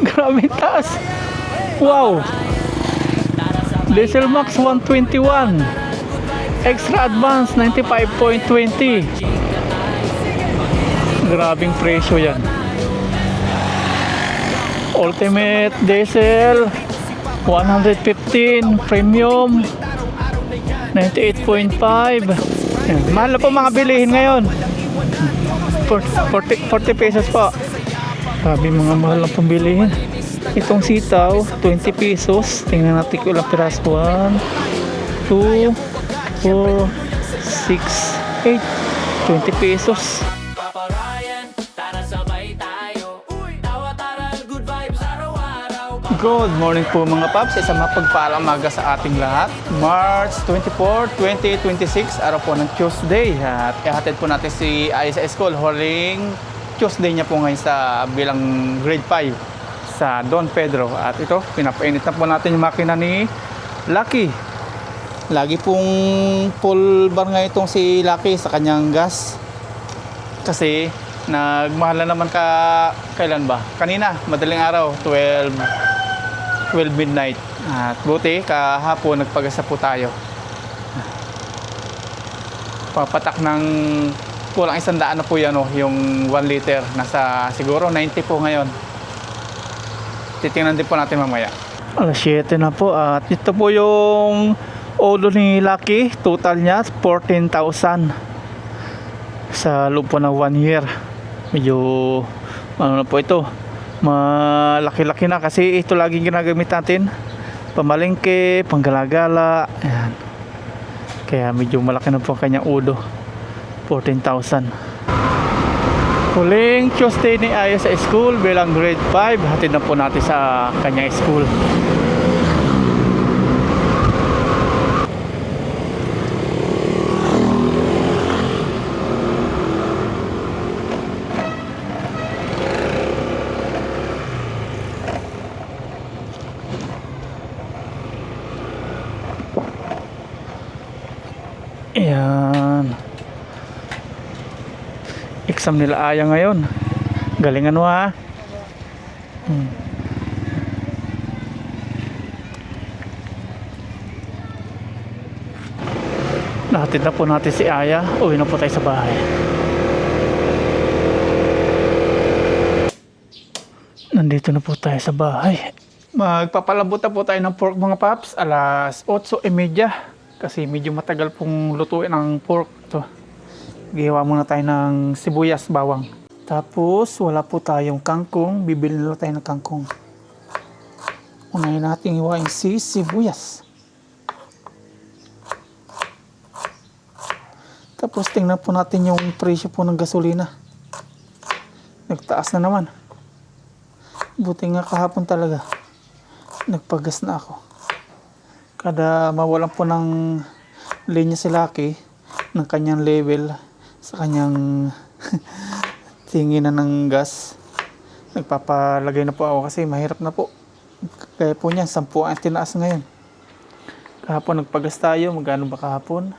Grabe taas. Wow. Diesel Max 121. Extra Advance 95.20. Grabing presyo yan. Ultimate Diesel 115. Premium 98.5. Mahal na po mga bilihin ngayon. 40 pesos po. Grabe mga mahal na pambilihin. Itong sitaw 20 pesos. Tingnan natin kung ilang piraso. 1, 2, 4, 6, 8. 20 pesos. Good morning po mga paps. Isang mapagpalang umaga sa ating lahat. March 24, 2026. Araw po ng Tuesday. At ihatid po natin si Aya sa school. Huling Tuesday niya po ngayon sa bilang grade 5 sa Don Pedro. At ito, pinapainit na po natin yung makina ni Lucky. Lagi pong full bar nga itong si Lucky sa kanyang gas. Kasi nagmahal na naman kailan ba? Kanina, madaling araw, 12 midnight. At buti, kahapon nagpagasa po tayo. Papatak ng kulang 100 na po yan, yung 1 liter. Nasa siguro 90 po ngayon. Titingnan din po natin mamaya. Alas 7 na po at ito po yung ulo ni Lucky. Total niya 14,000 sa loob po ng 1 year. Medyo ano na po ito, malaki-laki na kasi ito laging ginagamit natin, pamalengke, panggalagala. Ayan. Kaya medyo malaki na po ang kanyang ulo. 14,000. Huling Tuesday ni Aya sa school bilang grade 5. Hatid na po natin sa kanyang school. Ayan. Exam nila Aya ngayon. Galingan mo ha. Nahatid na po natin si Aya. Uwi na po tayo sa bahay. Nandito na po tayo sa bahay. Magpapalabot na po tayo ng pork mga paps. Alas 8:30. Kasi medyo matagal pong lutuin ang pork. Ito. Gihiwa muna tayo ng sibuyas, bawang. Tapos wala po tayong kangkong. Bibili na tayo ng kangkong. Unahin natin hiwain si sibuyas. Tapos tingnan po natin yung presyo po ng gasolina. Nagtaas na naman. Buti nga kahapon talaga. Nagpagas na ako. Kada mawalan po ng linya si Lucky ng kanyang level sa kanyang tinginan ng gas, nagpapalagay na po ako kasi mahirap na po. Kaya po niya 10 ang tinaas ngayon. Kahapon nagpagas tayo. Magkano ba kahapon?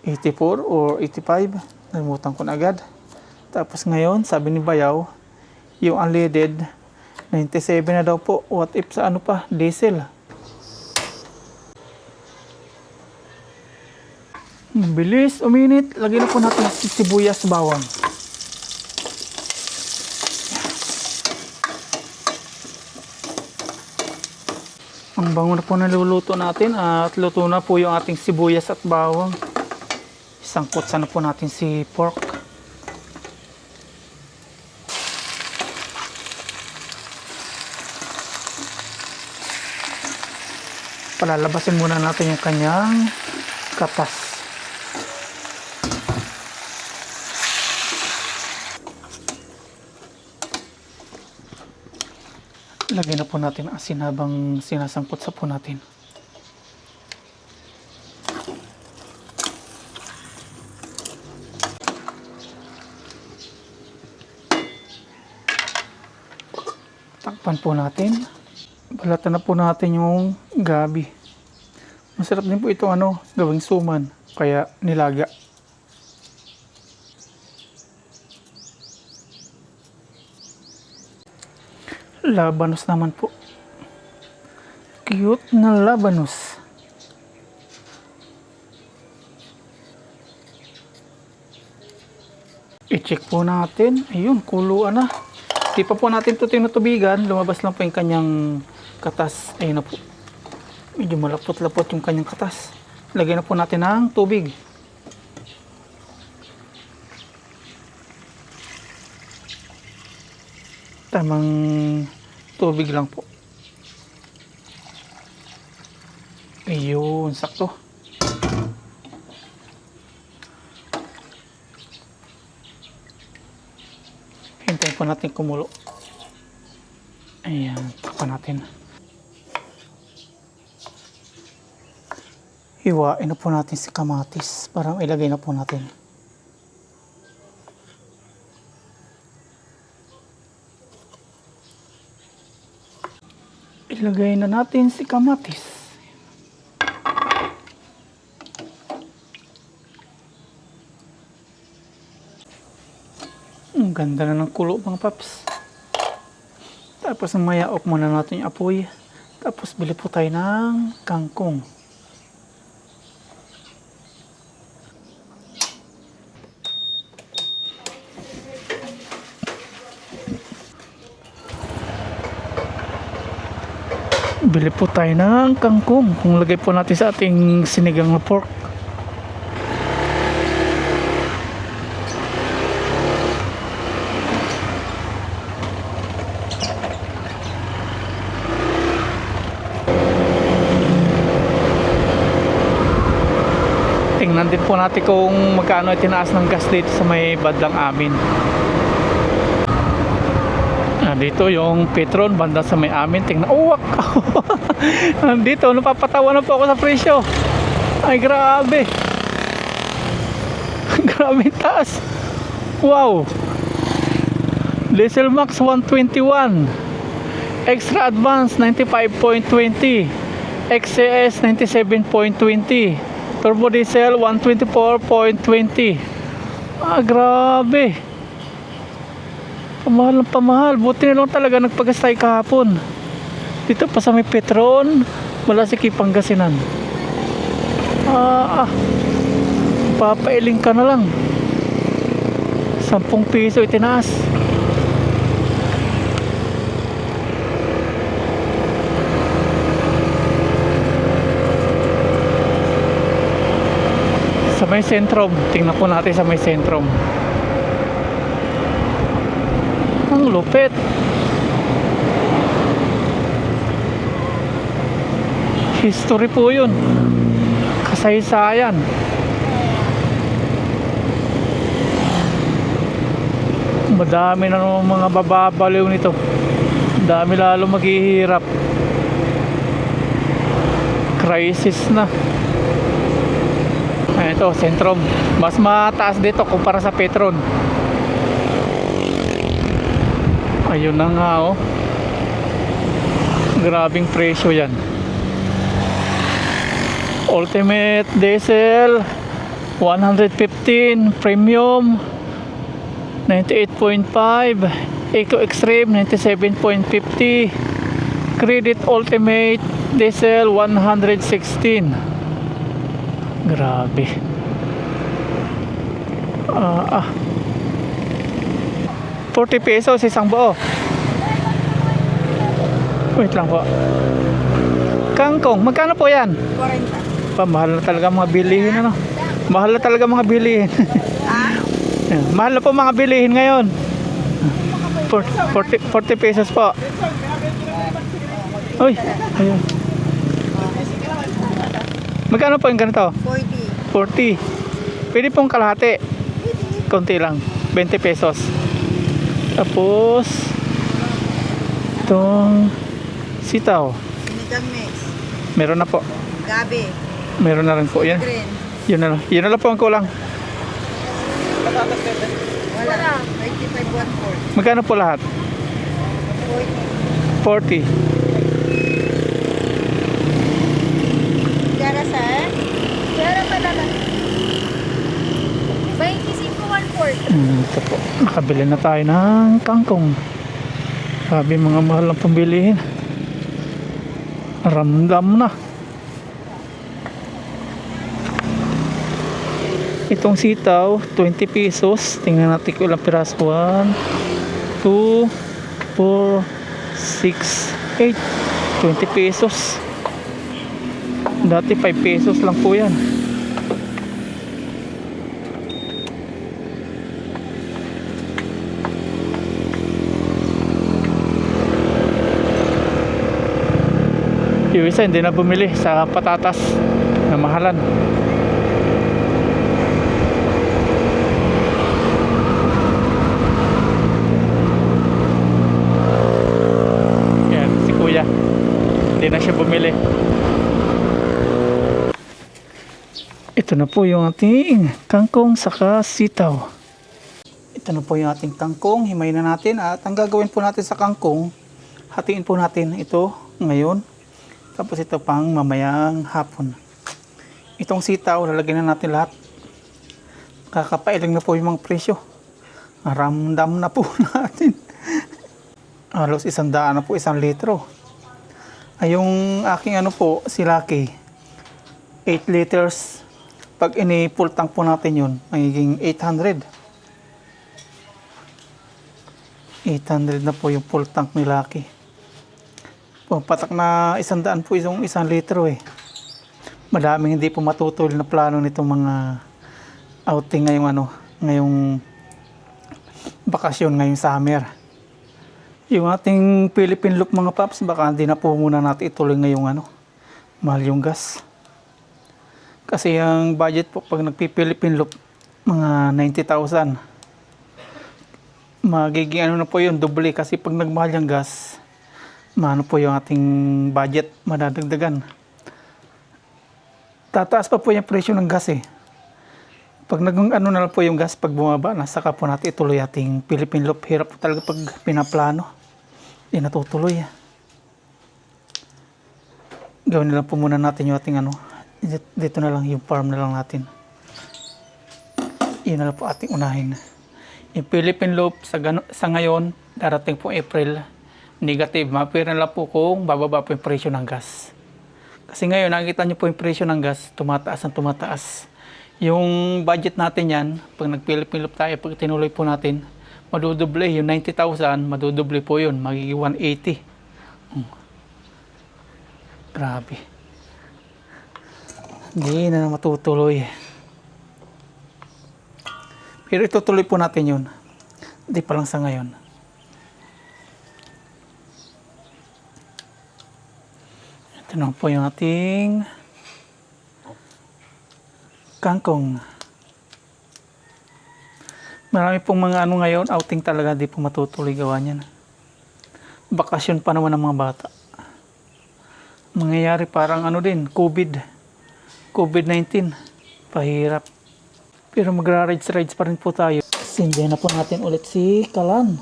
84 or 85. Nalimutan ko na agad. Tapos ngayon sabi ni Bayaw yung unleaded 97 na daw po. What if sa ano pa? Diesel. Bilis, uminit. Lagyan na po natin sibuyas, bawang. Ang bango na po naluluto natin at luto na po yung ating sibuyas at bawang. Isangkot sana po natin si pork. Palalabasin muna natin yung kanyang katas. Lagyan na po natin ang asin habang sinasangkot sa po natin. Takpan po natin. Balatan na po natin yung gabi. Masarap din po ito gawing suman. Kaya nilaga. Labanos naman po. Cute na labanos. I-check po natin. Ayun, kuluan na. Di pa po natin ito tinutubigan. Lumabas lang po yung kanyang katas. Ayun na po. Medyo malapot-lapot yung kanyang katas. Lagyan na po natin ng tubig. Tamang tubig lang po. Ayun, sakto. Hintayin po natin kumulo. Ayan, takpan natin. Hiwain na po natin si kamatis. Parang ilagay na po natin. Ilagay na natin si kamatis. Ang ganda na ng kulo mga paps. Tapos mayaok muna natin yung apoy. Tapos bili po tayo ng kangkong. Bili po tayo ng kangkong. Kung lagay po natin sa ating sinigang na pork. Tingnan din po natin kung magkano itinaas ng gas dito sa may badlang amin. Dito yung Petron banda sa may amin. Tingnan, uwak. Dito napapatawa na po ako sa presyo. Ay grabe. Grabe taas. Wow. Diesel Max 121, Extra Advance 95.20, XCS 97.20, Turbo Diesel 124.20. Grabe. Pamahal ng pamahal. Buti na lang talaga nagpagas tayo kahapon. Dito pa sa may Petron, Malasiki, Pangasinan. Papailing ka na lang. 10 piso itinaas. Sa may Sentrum. Tingnan po natin sa may Sentrum. Ang lupit. History po yun. Kasaysayan. Madami na naman mga bababaliw nito. Dami lalo maghihirap. Crisis na. Ito, Sentrum. Mas mataas dito kumpara sa Petron. Ayun na nga, oh. Grabing presyo yan. Ultimate Diesel 115, Premium 98.5, Eco Extreme 97.50, Credit Ultimate Diesel 116. Grabe. 40 pesos isang buo. Wait lang po. Kangkong, magkano po yan? 40. Mahal na talaga mga bilihin, ano? Mahal na talaga mga bilihin. Mahal na po mga bilihin ngayon. 40 pesos po. Uy, ayun. Magkano po yung ganito? 40. Pwede pong kalahati. Konti lang. 20 pesos. Tapos itong sitaw. Sinigang mix. Meron na po. Gabi. Meron na rin po. Yan. Green. Yun na lang. Yun na lang po ang kulang. Wala. 95.4. Magkano po lahat? 40. Kara sir? Pero madala. 25 1/4. Ito po. Nakabili na tayo ng kangkong. Sabi mga mahal ang pambilihin. Ramdam na. Itong sitaw, 20 pesos. Tingnan natin kung ilang piraso. 1, 2, 4, 6, 8. 20 pesos. Dati 5 pesos lang po yan. Yung isa hindi na bumili sa patatas na mahalan. Yan, si kuya hindi na siya bumili. Ito na po yung ating kangkong saka sitaw. Ito na po yung ating kangkong. Himayin na natin. At ang gagawin po natin sa kangkong, hatiin po natin ito ngayon. Tapos ito pang mamayang hapon. Itong sitaw, lalagyan na natin lahat. Kakapailing na po yung mga presyo. Ramdam na po natin. Halos 100 na po, 1 litro. Ay yung aking ano po, si Lucky, 8 liters. Pag ini-full tank po natin yun, magiging 800. 800 na po yung full tank ni Lucky. Patak na 100 po yung 1 litro eh. Madaming hindi po matutuloy na plano nitong mga outing ngayong bakasyon, ngayong summer. Yung ating Philippine loop mga paps, baka hindi na po muna natin ituloy ngayong mahal yung gas. Kasi ang budget po pag nagpi-Philippine loop, mga 90,000. Magiging na po yun, doble. Kasi pag nagmahal yung gas, po yung ating budget, madadagdagan. Tataas pa po yung presyo ng gas eh. Pag na lang po yung gas, pag bumaba na, saka po natin ituloy ating Philippine loop. Hirap po talaga pag pinaplano. Hindi natutuloy. Gawin na lang po muna natin yung ating dito na lang, yung farm na lang natin. Yun na lang po ating unahin. Yung Philippine loop sa ngayon, darating po April, negative. Mapira lang po kung bababa po yung presyo ng gas. Kasi ngayon, nakikita nyo po yung presyo ng gas, tumataas ang tumataas. Yung budget natin yan, pag nag-Philippine loop tayo, pag tinuloy po natin, madudoble. Yung 90,000, madudoble po yun. Magiging 180. Grabe. Hindi na matutuloy. Pero itutuloy po natin yun. Hindi pa lang sa ngayon. Ito na po yung ating kangkong. Marami pong mga ngayon, outing talaga, di po matutuloy gawa niyan. Bakasyon pa naman ng mga bata. Mangyayari parang COVID-19. Pahirap. Pero magra-rides pa rin po tayo. Sindihan na po natin ulit si Kalan.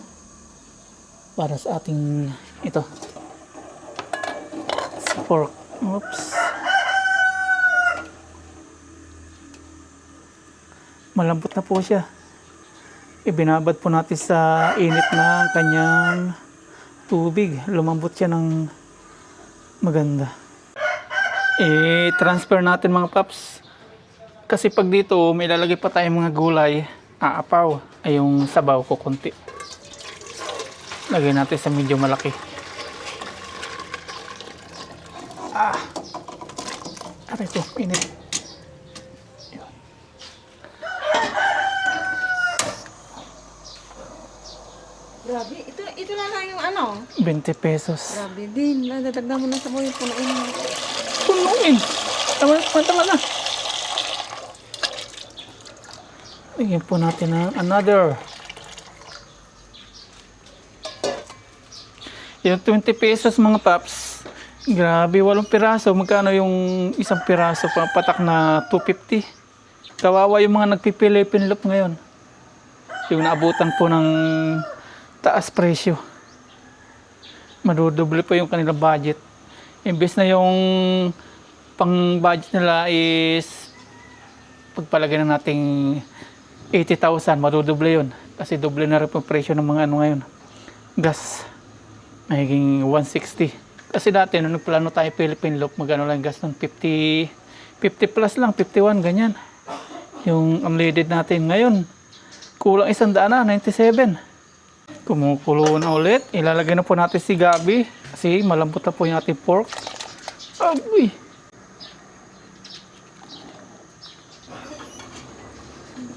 Para sa ating ito. Pork. Oops. Malambot na po siya. Ibinabad po natin sa init na kanyang tubig. Lumambot siya ng maganda. I-transfer natin mga paps. Kasi pag dito may lalagay pa tayong mga gulay, aapaw. Ay yung sabaw ko konti. Lagay natin sa medyo malaki. Aray ko, init. Grabe, ito na lang yung 20 pesos. Grabe din, nadadagdag mo na sa mga punuin mo. Punuin! Tama na. Lagyan po natin ng another. Yung 20 pesos mga paps. Grabe, 8 piraso. Magkano yung isang piraso? Patak na 250. Kawawa yung mga nagpipilipin loop ngayon. Yung naabutan po ng taas presyo. Madudoble po yung kanilang budget. Imbes na yung pang budget nila is pagpalagay na nating 80,000, madudoble yun. Kasi doble na rin po yung presyo ng mga ngayon. Gas. Mahiging 160. Kasi dati nung nagplano tayo Philippine loop, magano lang gastos 50 plus lang, 51 ganyan. Yung unleaded natin ngayon, kulang 100 na, 97. Kumukulo na ulit. Ilalagay na po natin si Gabi kasi malambot na po yung ating pork. Agoy!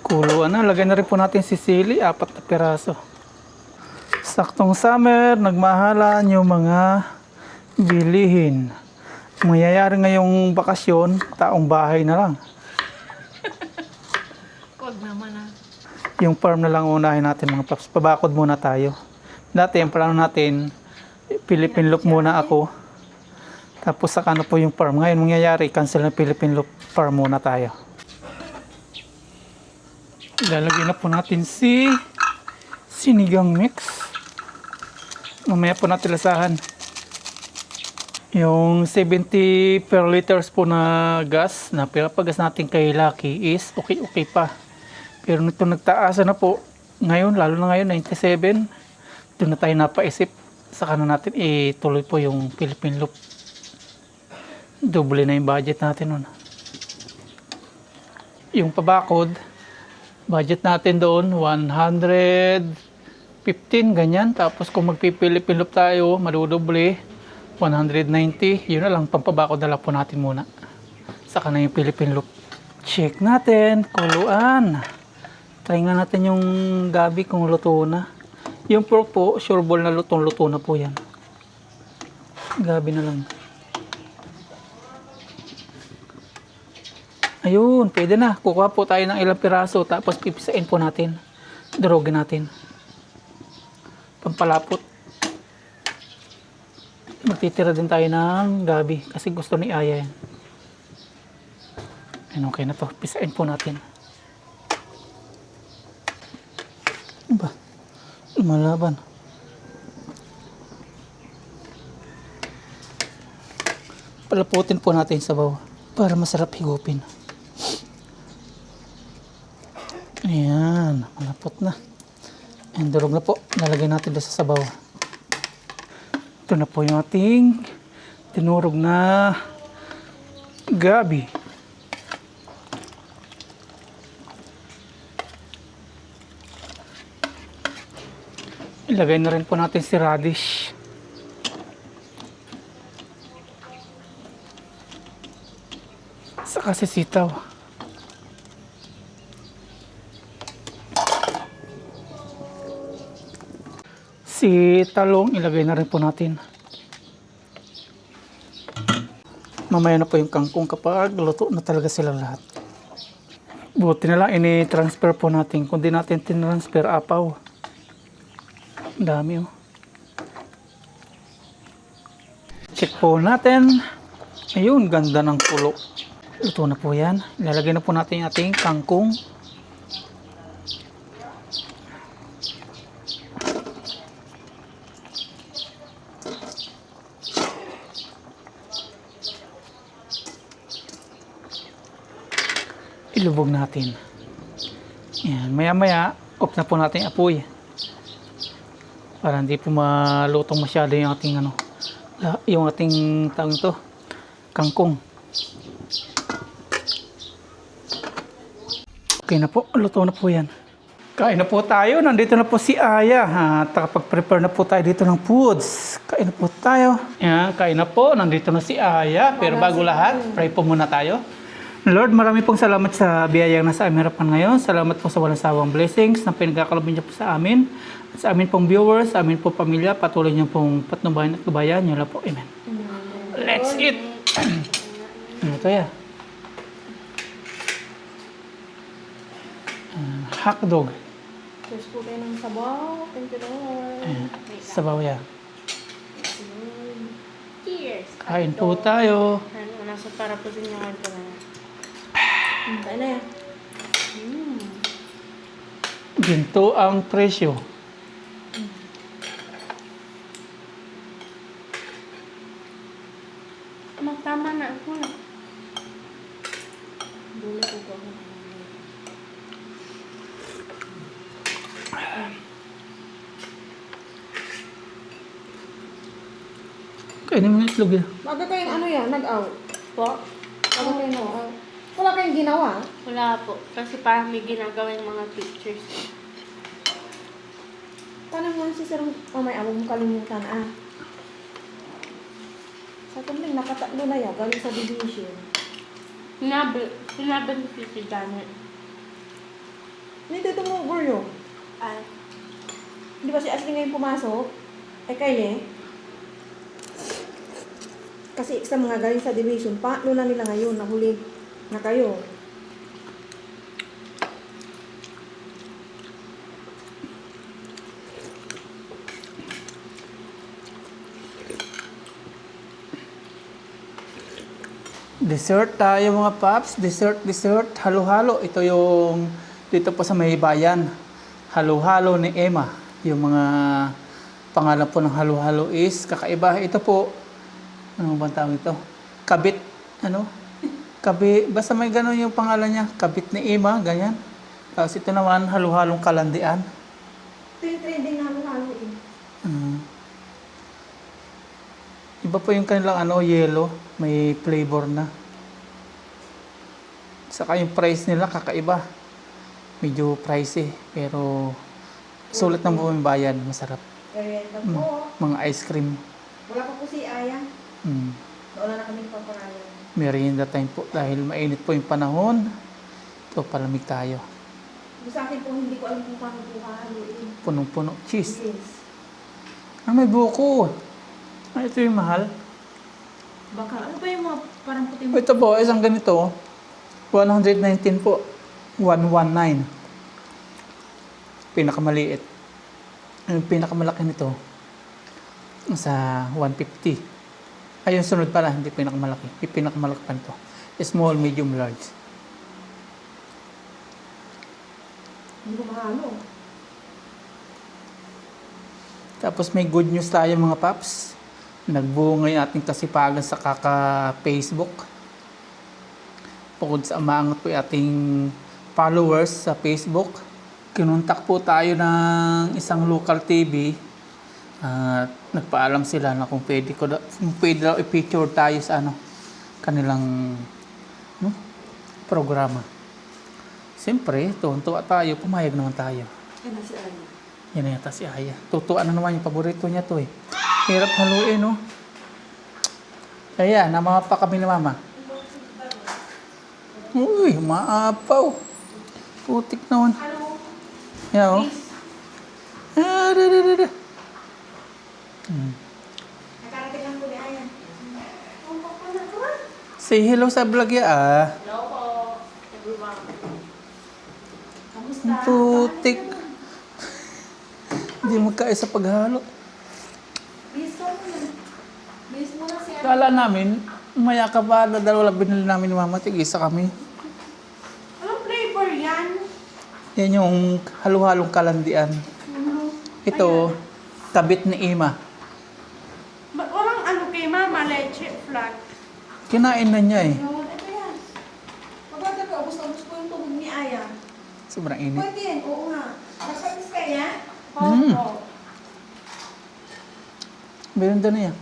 Kuluan na. Lagay na rin po natin si sili, 4 na piraso. Saktong summer, nagmahalan yung mga bilihin. Mayayari ngayong bakasyon, taong bahay na lang. Huwag naman ah. Yung farm na lang unahin natin mga paps. Pabakod muna tayo. Dati ang plano natin, Philippine loop muna ako. Tapos saka na po yung farm. Ngayon mangyayari, cancel na Philippine loop, farm muna tayo. Ilalagay na po natin si sinigang mix. Mamaya po natin lasahan. Yung 70 per liters po na gas na pinapagas natin kay Lucky is okay pa. Pero nito nagtaasa na po. Ngayon, lalo na ngayon, 97. Doon na tayo napaisip. Saka na natin ituloy po yung Philippine loop. Doble na yung budget natin nun. Yung pabakod, budget natin doon, 115, ganyan. Tapos kung magpi-Philippine loop tayo, madudoble, 190. Yun na lang, pampabakod na lang po natin muna. Saka na yung Philippine loop. Check natin, kuluan. Try nga natin yung gabi kung luto na. Yung pork po, sure ball na lutong-luto na po yan. Gabi na lang. Ayun, pwede na. Kukuha po tayo ng ilang piraso tapos pipisain po natin. Durugin natin. Pampalapot. Magtitira din tayo ng gabi kasi gusto ni Aya yan. Ayun, okay na to. Pisain po natin. Ano ba? Lumalaban. Palaputin po natin sa bawah para masarap higupin. Ayan, malapot na. Ayan, durog na po. Nalagay natin doon sa sabaw. Ito na po yung ating tinurog na gabi. Ilagay na rin po natin si radish. Saka si sitaw. Si talong, ilagay na rin po natin. Mamaya na po yung kangkong kapag luto na talaga silang lahat. Buti na lang, ini-transfer po natin. Kung di natin tinransfer, apaw. Ang dami oh. Check po natin. Ayun, ganda ng kulo. Luto na po yan. Ilalagay na po natin yung ating kangkong. Ilubog natin. Yan, maya-maya, off na po natin yung apoy. Para hindi po malutong masyado yung ating yung ating tawag ito, kangkong. Okay na po, luto na po yan. Kain na po tayo, nandito na po si Aya. At kapag-prepare na po tayo dito ng foods. Kain na po tayo. Yan, kain na po, nandito na si Aya. Pero bago lahat, pray po muna tayo. Lord, marami pong salamat sa biyayang nasa aming harapan ngayon. Salamat po sa walang sawang blessings na pinagkakalabin niyo po sa amin. At sa amin pong viewers, sa amin pong pamilya, patuloy niyo pong patnubayan at gabayan. Yun lang po. Amen. Let's eat! Ito ya. Hotdog. Cheers po kayo ng sabaw. Thank you, Lord. Sabaw ya. Cheers! Kain po tayo. Ano, nasa para po din yung ito na. Tayo na yan. Ginto ang presyo. Magtama na ako na. Dula po ko ako. Kainin mo yung itlog yan. Baga kayong ano yan, nag-out. Po? Baga kayong nag-out. Wala kayong ginawa. Wala po. Kasi parang may ginagawa yung mga pictures. Paano mo si Sir, may awag mo kalimutan Sa tumbling, nakatatlo na yan, galing sa division. Sinabi ni si Janet. Hindi tumugur yun. Ay, Di ba si Ashley ngayon pumasok? Kylie? Kasi sa mga galing sa division, paano na nila ngayon, nahuli na kayo. Dessert tayo mga paps. Dessert. Halo-halo. Ito yung dito po sa may bayan. Halo-halo ni Emma. Yung mga pangalan po ng halo-halo is kakaiba. Ito po, ano bang tawag ito? Kabit. Ano? Basta may gano'n yung pangalan niya. Kabit ni Emma, ganyan. Tapos ito naman, halo-halong kalandian. Ito yung trending na halo-halo Iba po yung kanilang yellow, may flavor na. Saka yung price nila kakaiba. Medyo pricey, pero sulit ng buong bayad, masarap. Merienda po. Mga ice cream. Wala pa po si Aya. Nauna na kami pamparayan. Merienda time po dahil mainit po yung panahon. Ito, palamig tayo. Sa akin po, hindi ko alam kung paano po hahaluin. Punong-puno. Cheese. Yes. May buko. Ito yung mahal. Baka, ano ba yung mga parang puti mo? Ito po, isang ganito. 119 po. 119. Pinakamaliit. Yung pinakamalaki nito, sa 150. Ay, yung sunod pala, hindi pinakamalaki. Yung pinakamalaki pa nito. Small, medium, large. Hindi ko mahalo. Tapos may good news tayo mga paps. Nagbunga yung ating kasipagan sa kaka-Facebook. Bukod sa umaangat po yung ating followers sa Facebook, kinontak po tayo ng isang local TV at nagpaalam sila na kung pwede daw i-feature tayo sa kanilang programa. Siyempre, tuwa tayo, pumayag naman tayo. Yan na si Aya. Yan na yata si Aya. Tutuan na naman yung paborito niya to eh. Hirap haluin, no? Ayan, namama pa kami ni Mama. Uy, maapaw. Putik naman. Halo. Yan, oh. Da. Nakarating lang po ni Aya. Say hello sa vlog ya, hello po, everyone. Kamusta? Putik. Hindi magkaisa paghalo. Bis ko muna. Bis mo na si Aya. Kala namin, umaya ka pa, dalawa binili namin ni Mama, tig-isa kami. Anong flavor yan? Yan yung halo-halong kalandian. Ito, kabit ni Ima. Ba't walang kay Mama, leche, flat? Kinain na niya eh. Yun, ito yan. Pagkata ka, ubus-ubus po yung tubig ni Aya. Sobrang init. Pwede yan, oo nga. Nagpatis ka yan? Mm. Oo. Meron na yan.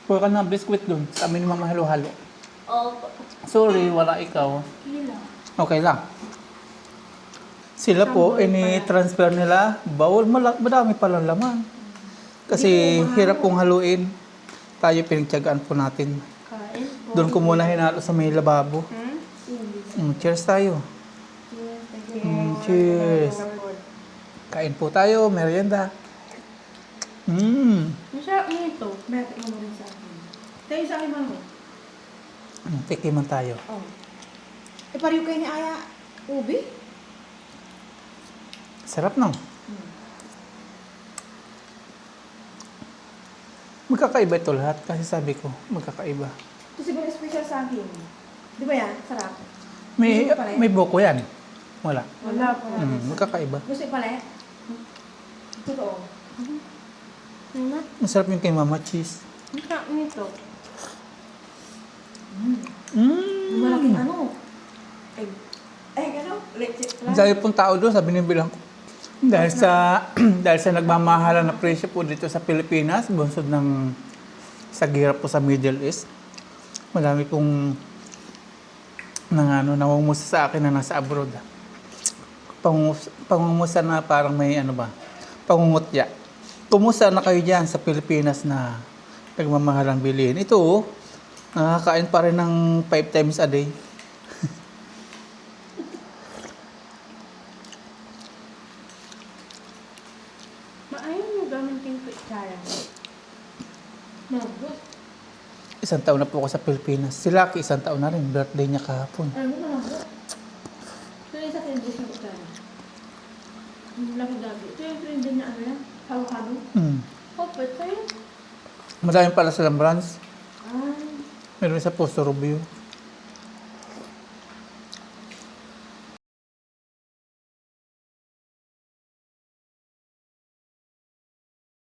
Kuha ka na biskwit doon. Sa amin ni Mama halo-halo. Opo. Sorry, wala ikaw. Kila. Okay lang. Sila po, ini-transfer nila. Bawal, madami palang laman. Kasi hirap pong haluin. Tayo pinagtyagaan po natin. Kain po. Doon ko muna hinalo sa may lababo. Cheers tayo. Cheers. Kain po tayo, merienda. Masarap nito. May tingnan mo rin sa akin. Tayo sa akin, Mama. Tikiman tayo. Oh. Pariw kayo ni Aya, ubi? Sarap no? Magkakaiba ito lahat. Kasi sabi ko, magkakaiba. Ito siguro special sa akin. Di ba yan? Sarap. May buko yan. Wala. Wala po. Magkakaiba. Gusto pala eh? Totoo. Masarap yung kay Mama cheese. Masarap nito. Yung malaking egg. Leche. Dahil pong tao doon, sabi ng bilang ko. Dahil sa nagmamahalan na presyo po dito sa Pilipinas, bunsod ng Sa girap po sa Middle East. Marami pong nangungumusta sa akin na nasa abroad. Pangungumusta na parang may ano ba, pangungutya. Kumusta na kayo dyan sa Pilipinas na nagmamahalang bilihin? Ito, nakakain pa rin ng 5 times a day. Maayon mo gamitin ko kutsara. Mabot. 1 taon na po ako sa Pilipinas. Si Lucky, 1 taon na rin. Birthday niya kahapon. Ano mo mabot? Ito yung sa tindi sa kutsara. Yung laki gabi. Ito yung tindi na ano lang. Halo-halo. Hopet sa'yo. Madami pala silang brands. Ah. Meron sa Poso Rubio.